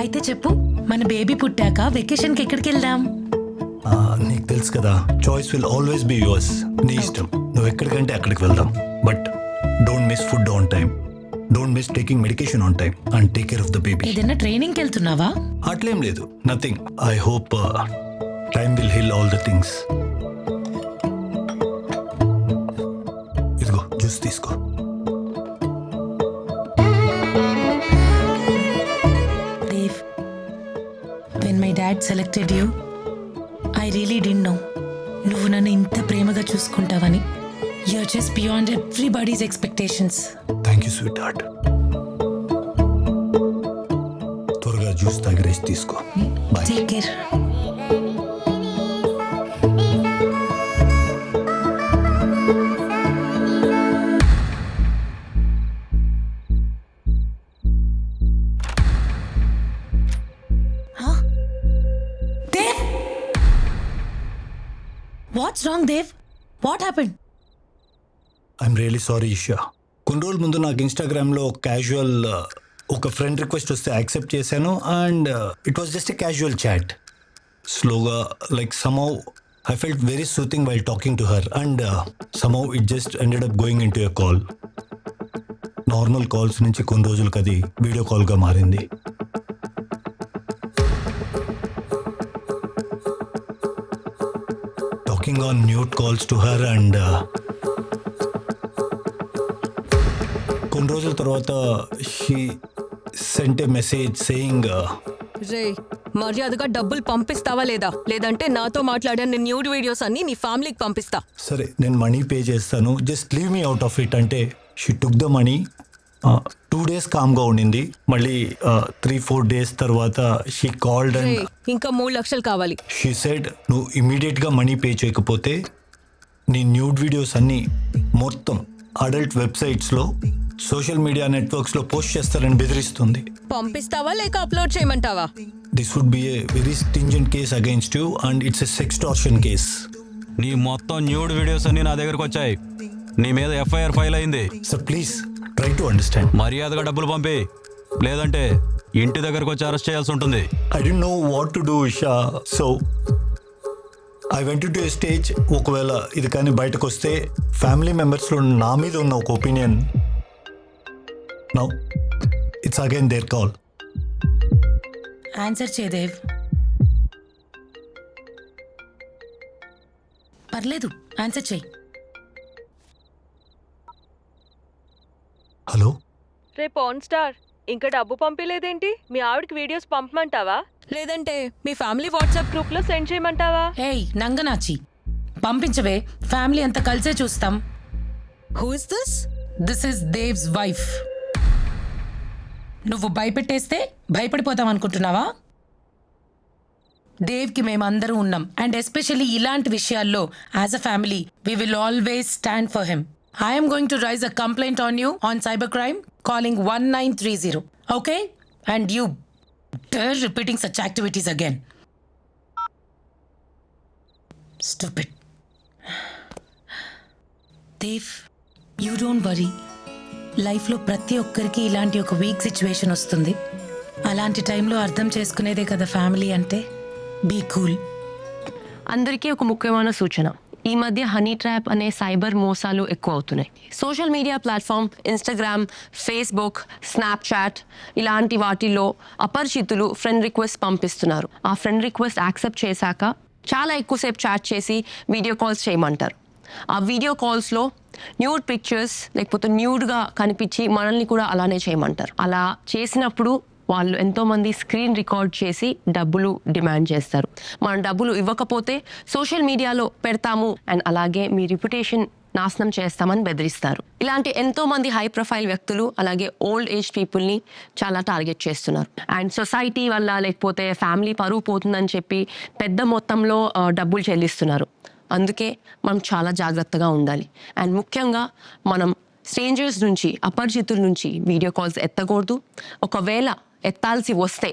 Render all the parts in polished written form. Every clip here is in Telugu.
అయితే చెప్పు, మన బేబీ పుట్టాక వెకేషన్కి ఎక్కడికి వెళ్దాం? నీకు తెలుసు కదా, choice will always be yours. నీ ఇష్టం, నువ్వు ఎక్కడికంటే అక్కడికి వెళ్దాం. But don't miss food on time, don't miss taking medication on time and take care of the baby. ఏదైనా ట్రైనింగ్కి వెళ్తున్నావా? అట్లేం లేదు, nothing. I hope time will heal all the things. ఇదిగో జ్యూస్ తీసుకో. Dave, when my dad selected you, I really didn't know నువ్వు నన్ను ఇంత ప్రేమగా చూసుకుంటావని. You're just beyond everybody's expectations. Thank you sweetheart. త్వరగా జ్యూస్ తాగి రెస్ట్ తీసుకో. Bye. Take care. Huh? Dave? What's wrong, Dave? What happened? I'm really sorry Isha. కొన్ని రోజుల ముందు నాకు ఇన్స్టాగ్రామ్లో క్యాజువల్ ఒక ఫ్రెండ్ రిక్వెస్ట్ వస్తే యాక్సెప్ట్ చేశాను and it was just a casual chat. స్లోగా like somehow I felt very soothing while talking to her and somehow it just ended up going in to a call. Normal calls నుంచి కొన్ని రోజులకి అది వీడియో కాల్గా మారింది. Talking on nude calls to her and కొన్ని రోజుల తర్వాత she sent a message saying, రే మర్యాదగా డబ్బులు పంపిస్తావా లేదా, లేదంటే నాతో మాట్లాడిన నీ న్యూడ్ వీడియోస్ అన్ని నీ ఫ్యామిలీకి పంపిస్తా. సరే నేను మనీ పే చేస్తాను, just leave me out of it అంటే she took the money. 2 days కామ్గా ఉండింది. మళ్ళీ 3-4 days తర్వాత షీ కాల్డ్ రే అండ్ ఇంకా 3 లక్షలు కావాలి. షీ సెడ్ నువ్వు ఇమీడియట్గా మనీ పే చేయకపోతే నీ న్యూడ్ వీడియోస్ అన్నీ మొత్తం అడల్ట్ వెబ్సైట్స్లో సోషల్ మీడియా నెట్వర్క్స్లో పోస్ట్ చేస్తారని బెదిరిస్తుంది. పంపిస్తావా లేక అప్లోడ్ చేయమంటావా? This would be a very stringent case against you and it's a sextortion case. నీ మొత్తం న్యూడ్ వీడియోస్ అన్ని నా దగ్గరకు వచ్చాయి. నీ మీద ఎఫ్ఐఆర్ ఫైల్ అయింది. Sir please try to understand. మర్యాదగా డబ్బులు పంపి, లేదంటే ఇంటి దగ్గరకు వచ్చి అరెస్ట్ చేయాల్సి ఉంటుంది. I don't know what to do Isha, so I went to A stage. ఒకవేళ ఇది కానీ బయటకు వస్తే ఫ్యామిలీ మెంబర్స్లో నా మీద ఉన్న ఒక opinion, now it's again their call. Answer చే దేవ్. పర్లేదు, ఆన్సర్ చేయి. హలో, రే పాన్ స్టార్, ఇంకా డబ్బు పంపిలేదేంటి? మీ ఆవిడకి వీడియోస్ పంపమంటావా, లేదంటే మీ ఫ్యామిలీ వాట్సాప్ గ్రూప్ లో సెండ్ చేయమంటావా? ఏయ్ నంగనాచి, పంపించవే, ఫ్యామిలీ అంతా కలిసే చూస్తాం. Who is this? This is దేవ్స్ wife. నువ్వు భయపెట్టేస్తే భయపడిపోతాం అనుకుంటున్నావా? దేవ్కి మేమందరూ ఉన్నాం అండ్ ఎస్పెషల్లీ ఇలాంటి విషయాల్లో as a family we will always stand for him. I am going to raise a complaint on you on cybercrime calling 1930. Okay? And you dare repeating such activities again. Stupid. Dev, you don't worry. లైఫ్లో ప్రతి ఒక్కరికి ఇలాంటి ఒక వీక్ సిచ్యువేషన్ వస్తుంది. అలాంటి టైంలో అర్థం చేసుకునేదే కదా ఫ్యామిలీ అంటే. Be cool. అందరికీ ఒక ముఖ్యమైన సూచన, ఈ మధ్య హనీ ట్రాప్ అనే సైబర్ మోసాలు ఎక్కువ అవుతున్నాయి. Social media platform Instagram, Facebook, Snapchat ఇలాంటి వాటిల్లో అపరిచితులు ఫ్రెండ్ రిక్వెస్ట్ పంపిస్తున్నారు. ఆ ఫ్రెండ్ రిక్వెస్ట్ యాక్సెప్ట్ చేశాక చాలా ఎక్కువసేపు చాట్ చేసి వీడియో కాల్స్ చేయమంటారు. ఆ వీడియో కాల్స్లో న్యూడ్ పిక్చర్స్ లేకపోతే న్యూడ్గా కనిపించి మనల్ని కూడా అలానే చేయమంటారు. అలా చేసినప్పుడు వాళ్ళు ఎంతోమంది స్క్రీన్ రికార్డ్ చేసి డబ్బులు డిమాండ్ చేస్తారు. మనం డబ్బులు ఇవ్వకపోతే సోషల్ మీడియాలో పెడతాము అండ్ అలాగే మీ రిప్యుటేషన్ నాశనం చేస్తామని బెదిరిస్తారు. ఇలాంటి ఎంతోమంది హై ప్రొఫైల్ వ్యక్తులు అలాగే ఓల్డ్ ఏజ్ పీపుల్ని చాలా టార్గెట్ చేస్తున్నారు. అండ్ సొసైటీ వల్ల లేకపోతే ఫ్యామిలీ పరువు పోతుందని చెప్పి పెద్ద మొత్తంలో డబ్బులు చెల్లిస్తున్నారు. అందుకే మనం చాలా జాగ్రత్తగా ఉండాలి. అండ్ ముఖ్యంగా మనం స్ట్రేంజర్స్ నుంచి, అపరిచితుల నుంచి వీడియో కాల్స్ ఎత్తకూడదు. ఒకవేళ ఎత్తాల్సి వస్తే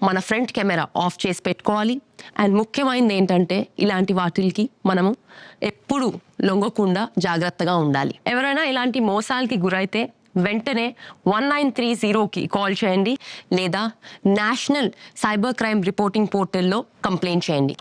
మన ఫ్రంట్ కెమెరా ఆఫ్ చేసి పెట్టుకోవాలి. అండ్ ముఖ్యమైనది ఏంటంటే ఇలాంటి వాటికి మనము ఎప్పుడు లొంగకుండా జాగ్రత్తగా ఉండాలి. ఎవరైనా ఇలాంటి మోసాలకి గురైతే వెంటనే 1930కి కాల్ చేయండి లేదా నేషనల్ సైబర్ క్రైమ్ రిపోర్టింగ్ పోర్టల్లో కంప్లైంట్ చేయండి.